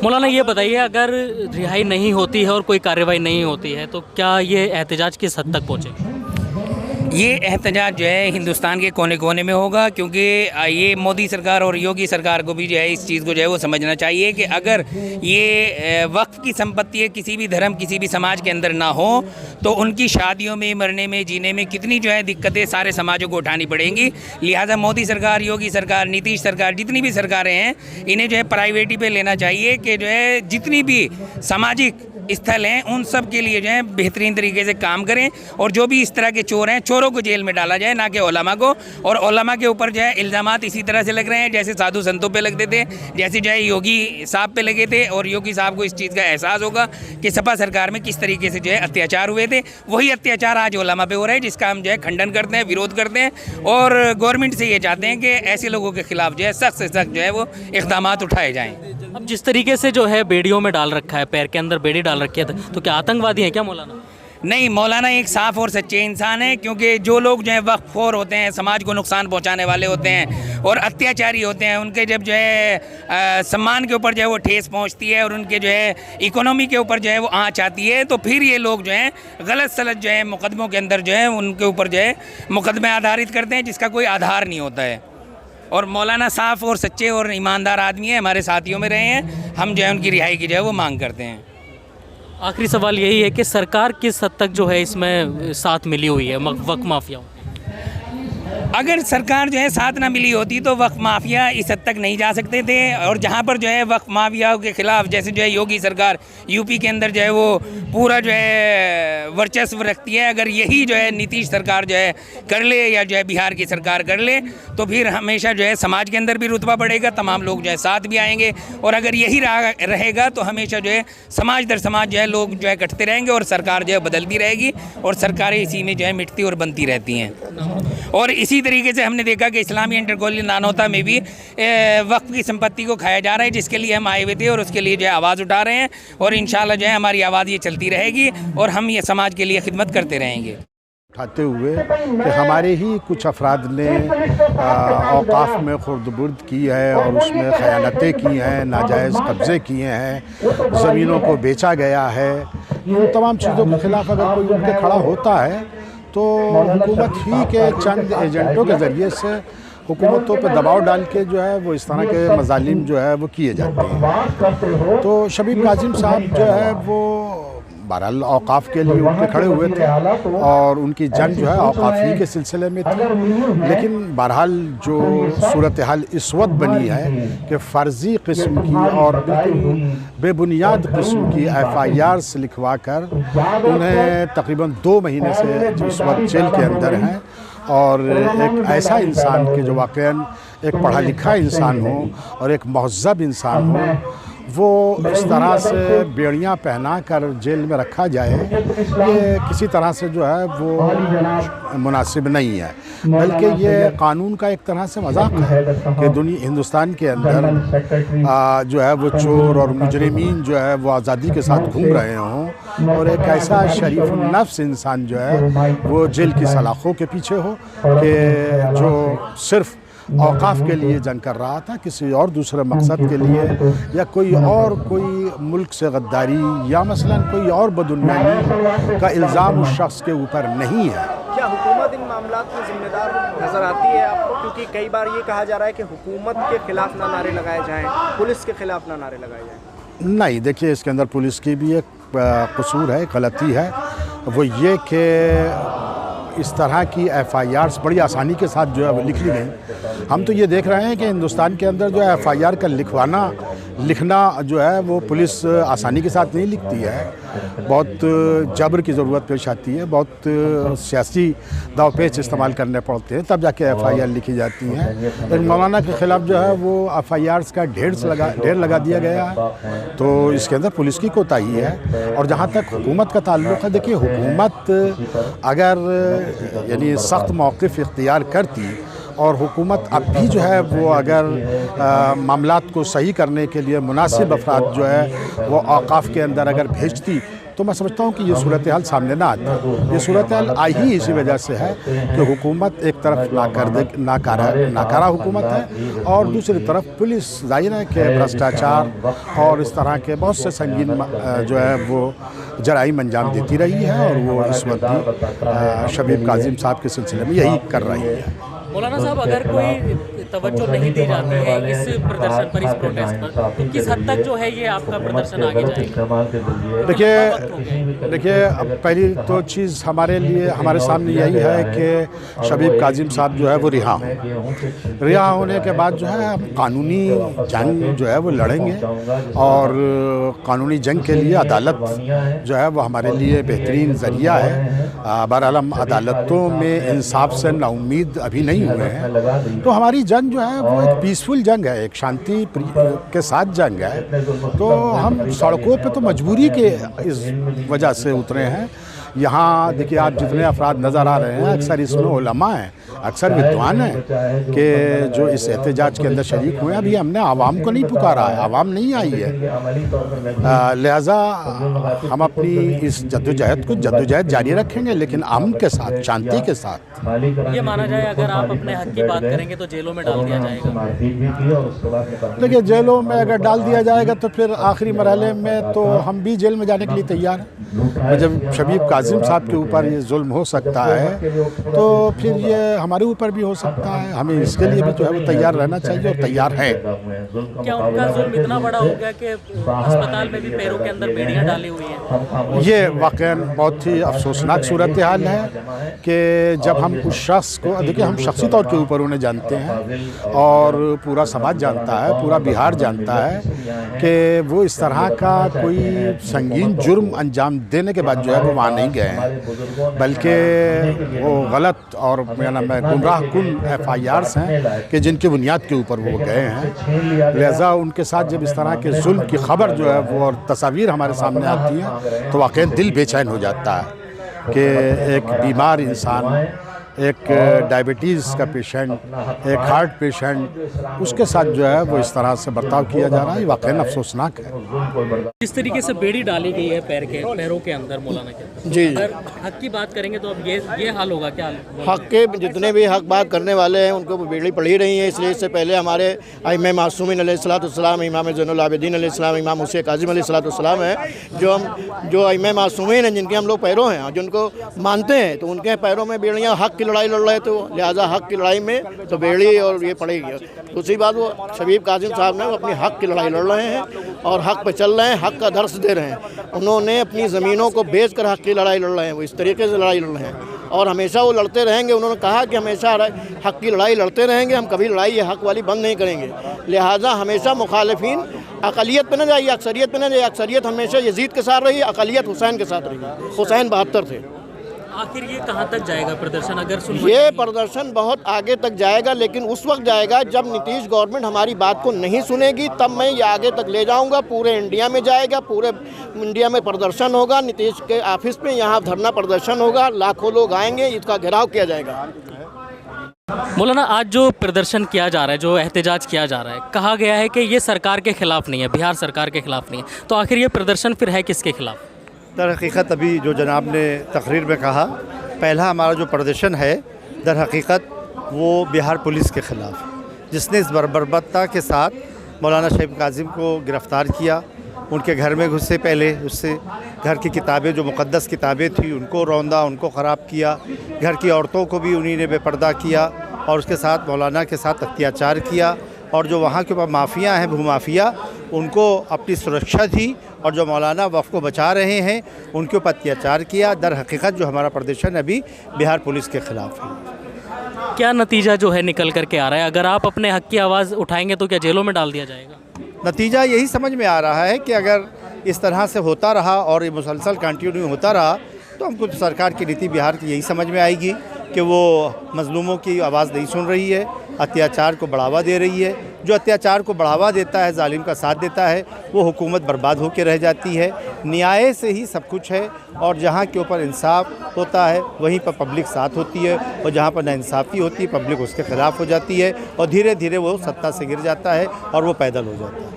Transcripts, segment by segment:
मौलाना ये बताइए, अगर रिहाई नहीं होती है और कोई कार्रवाई नहीं होती है तो क्या ये एहतजाज किस हद तक पहुँचेगा? ये एहतजाज जो है हिंदुस्तान के कोने कोने में होगा, क्योंकि ये मोदी सरकार और योगी सरकार को भी जो है इस चीज़ को जो है वो समझना चाहिए कि अगर ये वक्फ की संपत्ति है, किसी भी धर्म किसी भी समाज के अंदर ना हो तो उनकी शादियों में, मरने में, जीने में कितनी जो है दिक्कतें सारे समाजों को उठानी पड़ेंगी। लिहाजा मोदी सरकार, योगी सरकार, नीतीश सरकार, जितनी भी सरकारें हैं, इन्हें जो है प्राइवेटी पे लेना चाहिए कि जो है जितनी भी सामाजिक स्थल हैं उन सब के लिए जो है बेहतरीन तरीके से काम करें, और जो भी इस तरह के चोर हैं, चोरों को जेल में डाला जाए, ना कि उलमा को। और उलमा के ऊपर जो है इल्ज़ामात इसी तरह से लग रहे हैं जैसे साधु संतों पे लगते थे, जैसे जो है योगी साहब पे लगे थे, और योगी साहब को इस चीज़ का एहसास होगा कि सपा सरकार में किस तरीके से जो है अत्याचार हुए थे। वही अत्याचार आज उलमा पे हो रहा है, जिसका हम जो है खंडन करते हैं, विरोध करते हैं, और गवर्नमेंट से ये चाहते हैं कि ऐसे लोगों के खिलाफ जो है सख्त से सख्त जो है वो इक़दामात उठाए जाएँ। अब जिस तरीके से जो है बेड़ियों में डाल रखा है, पैर के अंदर बेड़ी डाल रखी है, तो क्या आतंकवादी हैं क्या मौलाना? नहीं, मौलाना एक साफ़ और सच्चे इंसान है, क्योंकि जो लोग जो है वक्फखोर होते हैं, समाज को नुकसान पहुंचाने वाले होते हैं और अत्याचारी होते हैं, उनके जब जो है सम्मान के ऊपर जो है वो ठेस पहुंचती है और उनके जो है इकोनॉमी के ऊपर जो है वो आँच आती है, तो फिर ये लोग जो हैं गलत सलत जो है मुकदमों के अंदर जो है उनके ऊपर जो है मुकदमे आधारित करते हैं, जिसका कोई आधार नहीं होता है। और मौलाना साफ़ और सच्चे और ईमानदार आदमी है, हमारे साथियों में रहे हैं, हम जो है उनकी रिहाई की जो है वो मांग करते हैं। आखिरी सवाल यही है कि सरकार किस हद तक जो है इसमें साथ मिली हुई है वक्फ माफियाओं? अगर सरकार जो है साथ ना मिली होती तो वक्फ माफिया इस हद तक नहीं जा सकते थे, और जहाँ पर जो है वक्फ माफियाओं के खिलाफ जैसे जो है योगी सरकार यूपी के अंदर जो है वो पूरा जो है वर्चस्व रखती है, अगर यही जो है नीतीश सरकार जो है कर ले या जो है बिहार की सरकार कर ले तो फिर हमेशा जो है समाज के अंदर भी रुतबा बढ़ेगा, तमाम लोग जो है साथ भी आएंगे, और अगर यही रहेगा तो हमेशा जो है समाज दर समाज जो है लोग जो है कटते रहेंगे और सरकार जो है बदलती रहेगी, और सरकारें इसी में जो है मिटती और बनती रहती हैं। और इसी तरीके से हमने देखा कि इस्लामी इंटर कॉलेज नानोता में भी वक्फ की संपत्ति को खाया जा रहा है, जिसके लिए हम आए हुए थे और उसके लिए जो है आवाज़ उठा रहे हैं, और इंशाल्लाह जो है हमारी आवाज़ ये चलती रहेगी और हम ये समाज के लिए खिदमत करते रहेंगे। उठाते हुए कि हमारे ही कुछ अफराद ने औकाफ में खुर्द-बुर्द की है और उसमें ख़यानतें की हैं, नाजायज़ कब्ज़े किए हैं, ज़मीनों को बेचा गया है। इन तमाम चीज़ों के ख़िलाफ़ अगर कोई उठ के खड़ा होता है तो हुकूमत ही के चंद एजेंटों के ज़रिए से हुकूमतों पर दबाव डाल के जो है वो इस तरह के मज़ालिम जो है वो किए जाते हैं। तो शबीब कासिम साहब जो है वो बहरहाल औकाफ के लिए उठ के खड़े हुए थे और उनकी जंग जो है औकाफी के सिलसिले में थी, लेकिन बहरहाल जो सूरत हाल इस वक्त बनी है कि फ़र्ज़ी किस्म की और बिल्कुल बेबुनियाद किस्म की FIRs लिखवा कर उन्हें तकरीबन 2 महीने से इस वक्त जेल के अंदर हैं, और एक ऐसा इंसान के जो वाक़ईन एक पढ़ा लिखा इंसान हो और एक महज़्ज़ब इंसान हो, वो इस तरह से बेड़ियाँ पहना कर जेल में रखा जाए, ये किसी तरह से जो है वो मुनासिब नहीं है, बल्कि ये कानून का एक तरह से मजाक है कि हिंदुस्तान के अंदर जो है वो चोर और मुजरिमीन जो है वो आज़ादी के साथ घूम रहे हों और एक ऐसा शरीफ नफ्स इंसान जो है वो जेल की सलाखों के पीछे हो कि जो सिर्फ़ औकाफ के लिए जंग कर रहा था, किसी और दूसरे मकसद के लिए, या कोई मुल्क से गद्दारी या मसलन कोई और बदुनियाही का इल्ज़ाम उस शख्स के ऊपर नहीं है। क्या हुकूमत इन मामलात में ज़िम्मेदार नज़र आती है आपको? क्योंकि कई बार ये कहा जा रहा है कि हुकूमत के ख़िलाफ़ ना नारे लगाए जाएँ, पुलिस के ख़िलाफ़ ना नारे लगाए जाएँ। नहीं, देखिए इसके अंदर पुलिस की भी एक कसूर है, गलती है, वो ये कि इस तरह की FIRs बड़ी आसानी के साथ जो है वो लिख ली गई। हम तो ये देख रहे हैं कि हिंदुस्तान के अंदर जो है FIR का लिखना जो है वो पुलिस आसानी के साथ नहीं लिखती है, बहुत जबर की ज़रूरत पेश आती है, बहुत सियासी दावपेच इस्तेमाल करने पड़ते हैं, तब जाके FIR लिखी जाती हैं। लेकिन मौलाना के ख़िलाफ़ जो है वो FIRs का ढेर लगा दिया गया है, तो इसके अंदर पुलिस की कोताही है। और जहाँ तक हुकूमत का ताल्लुक़ है, देखिए हुकूमत अगर यानी सख्त मौक़िफ़ इख्तियार करती और हुकूमत अब भी जो है वो अगर मामलात को सही करने के लिए मुनासिब अफराद जो है वो औकाफ के अंदर अगर भेजती तो मैं समझता हूँ कि ये सूरत हाल सामने ना आती। ये सूरत हाल आई ही इसी वजह से है कि हुकूमत एक तरफ नाकारा हुकूमत है और दूसरी तरफ पुलिस जाहिर है कि भ्रष्टाचार और इस तरह के बहुत से संगीन जो है वो जराइम अंजाम देती रही है और वो इस वक्त भी शबीब काजिम साहब के सिलसिले में यही कर रही है। मौलाना साहब, अगर कोई तवज्जो नहीं दी जाती है इस प्रदर्शन पर, इस प्रोटेस्ट पर, तो किस हद तक जो है ये आपका प्रदर्शन आगे जाएगा? देखिए अब पहली तो चीज़ हमारे सामने यही है कि शबीब काजिम साहब जो है वो रिहा होने के बाद जो है हम कानूनी जंग जो है वो लड़ेंगे और कानूनी जंग के लिए अदालत जो है वो हमारे लिए बेहतरीन ज़रिया है। बहरहाल हम अदालतों में इंसाफ से नाउम्मीद अभी नहीं हुए हैं, तो हमारी जंग जो है वो एक पीसफुल जंग है, एक शांति के साथ जंग है। तो हम सड़कों पे तो मजबूरी के इस वजह से उतरे हैं। यहाँ देखिए आप जितने अफराद नज़र आ रहे हैं अक्सर इसमें उलमा हैं, अक्सर विद्वान हैं कि जो इस एहतजाज के अंदर शरीक हुए हैं। अभी हमने आवाम को नहीं पुकारा है, आवाम नहीं आई है, लिहाजा हम अपनी इस जद्दोजहद जारी रखेंगे लेकिन अमन के साथ, शांति के साथ। ये माना जाए अगर आप अपने हक की बात करेंगे तो जेलों में डाल दिया जाएगा? देखिए जेलों में अगर डाल दिया जाएगा तो फिर आखिरी मरहले में तो हम भी जेल में जाने के लिए तैयार हैं। जब शबीब काजिम साहब के ऊपर ये जुल्म हो सकता है तो फिर ये हमारे ऊपर भी हो सकता है। हमें इसके लिए भी जो है वो तैयार रहना चाहिए और तैयार है। क्या उनका जुल्म इतना बड़ा हो गया कि अस्पताल में भी पैरों के अंदर बेड़ियां डाली हुई हैं? ये वाकई बहुत ही अफसोसनाक सूरत हाल है कि जब हम उस शख्स को, देखिए हम शख्सी तौर के ऊपर उन्हें जानते हैं और पूरा समाज जानता है, पूरा बिहार जानता है कि वो इस तरह का कोई संगीन जुर्म अंजाम देने के बाद जो है वो वहाँ नहीं गए हैं, बल्कि वो गलत और गुमराह कुन FIRs हैं कि जिनकी बुनियाद के ऊपर वो गए हैं। लिहाजा उनके साथ जब इस तरह के जुल्म की खबर जो है वो और तस्वीर हमारे सामने आती है तो वाकई दिल बेचैन हो जाता है कि एक बीमार इंसान, एक डायबिटीज़ का पेशेंट, एक हार्ट पेशेंट, उसके साथ जो है वो इस तरह से बर्ताव किया जा रहा है। वाकई अफसोसनाक है। जिस तरीके से बेड़ी डाली गई है पैरों के अंदर मौलाना के, जी अगर हक की बात करेंगे तो अब ये हाल होगा क्या? हक के जितने भी हक बात करने वाले हैं उनको बेड़ी पड़ी रही है। इसलिए इससे पहले हमारे इमाम मासूमीन अलैहिस्सलाम, इमाम ज़ैनुल आबिदीन अलैहिस्सलाम, इमाम हुसैन काज़िम अलैहिस्सलाम हैं, जो इमाम मासूमीन हैं, जिनके हम लोग पैरों हैं, जिनको मानते हैं, तो उनके पैरों में बेड़ियाँ हक की लड़ाई लड़ रहे, तो लिहाजा हक की लड़ाई में तो बेड़ी और ये पड़ेगी। दूसरी बात, वो शबीब काजिम साहब ने अपनी हक की लड़ाई लड़ रहे हैं और हक पे चल रहे हैं, हक का दर्स दे रहे हैं। उन्होंने अपनी ज़मीनों को बेचकर हक की लड़ाई लड़ रहे हैं, वो इस तरीके से लड़ाई लड़ रहे हैं और हमेशा वो लड़ते रहेंगे। उन्होंने कहा कि हमेशा हक की लड़ाई लड़ते रहेंगे, हम कभी लड़ाई ये हक वाली बंद नहीं करेंगे। लिहाजा हमेशा मुखालिफिन अक़लियत पे न जाइए, अक्सरियत पे न जाइए। अक्सरियत हमेशा यजीद के साथ रही, अक़लियत हुसैन के साथ रही। हुसैन 72 थे। आखिर ये कहाँ तक जाएगा प्रदर्शन? अगर ये प्रदर्शन बहुत आगे तक जाएगा, लेकिन उस वक्त जाएगा जब नीतीश गवर्नमेंट हमारी बात को नहीं सुनेगी, तब मैं ये आगे तक ले जाऊंगा। पूरे इंडिया में जाएगा, पूरे इंडिया में प्रदर्शन होगा, नीतीश के ऑफिस पे यहाँ धरना प्रदर्शन होगा, लाखों लोग आएंगे, इसका घेराव किया जाएगा। मौलाना, आज जो प्रदर्शन किया जा रहा है, जो एहतजाज किया जा रहा है, कहा गया है कि ये सरकार के खिलाफ नहीं है, बिहार सरकार के खिलाफ नहीं है, तो आखिर ये प्रदर्शन फिर है किसके खिलाफ? दर हकीकत अभी जो जनाब ने तकरीर में कहा, पहला हमारा जो प्रदर्शन है दर हकीकत वो बिहार पुलिस के ख़िलाफ़, जिसने इस बर्बरता के साथ मौलाना शबीब काजिम को गिरफ़्तार किया, उनके घर में घुसे, पहले उससे घर की किताबें, जो मुक़द्दस किताबें थी, उनको रौंदा, उनको ख़राब किया, घर की औरतों को भी उन्हीं ने बेपर्दा किया और उसके साथ मौलाना के साथ अत्याचार किया। और जो वहाँ के माफिया हैं, भूमाफिया, उनको अपनी सुरक्षा दी और जो मौलाना वफ़ को बचा रहे हैं उनके ऊपर अत्याचार किया। दर हकीकत जो हमारा प्रदर्शन अभी बिहार पुलिस के ख़िलाफ़ है। क्या नतीजा जो है निकल करके आ रहा है? अगर आप अपने हक की आवाज़ उठाएंगे तो क्या जेलों में डाल दिया जाएगा? नतीजा यही समझ में आ रहा है कि अगर इस तरह से होता रहा और ये मुसलसल कंटिन्यू होता रहा तो हमको सरकार की नीति बिहार की यही समझ में आएगी कि वो मज़लूमों की आवाज़ नहीं सुन रही है, अत्याचार को बढ़ावा दे रही है। जो अत्याचार को बढ़ावा देता है, जालिम का साथ देता है, वो हुकूमत बर्बाद होकर रह जाती है। न्याय से ही सब कुछ है और जहाँ के ऊपर इंसाफ होता है वहीं पर पब्लिक साथ होती है और जहाँ पर नाइंसाफ़ी होती है पब्लिक उसके ख़िलाफ़ हो जाती है और धीरे धीरे वो सत्ता से गिर जाता है और वो पैदल हो जाता है।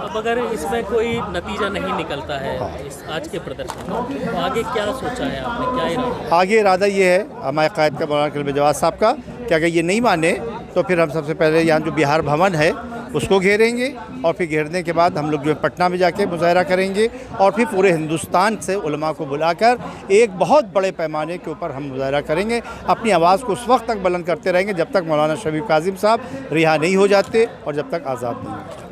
अब अगर इसमें कोई नतीजा नहीं निकलता है इस आज के प्रदर्शन का, तो आगे क्या सोचा है आपने, क्या इरादा? आगे इरादा ये है हमारे कायद का मौलाना कलीम जवाद साहब का कि अगर ये नहीं माने तो फिर हम सबसे पहले यहाँ जो बिहार भवन है उसको घेरेंगे और फिर घेरने के बाद हम लोग जो है पटना में जाके मुजाहरा करेंगे और फिर पूरे हिंदुस्तान से उलमा को बुलाकर एक बहुत बड़े पैमाने के ऊपर हम मुजाहरा करेंगे। अपनी आवाज़ को उस वक्त तक बुलंद करते रहेंगे जब तक मौलाना शफी कासिम साहब रिहा नहीं हो जाते और जब तक आज़ाद नहीं होते।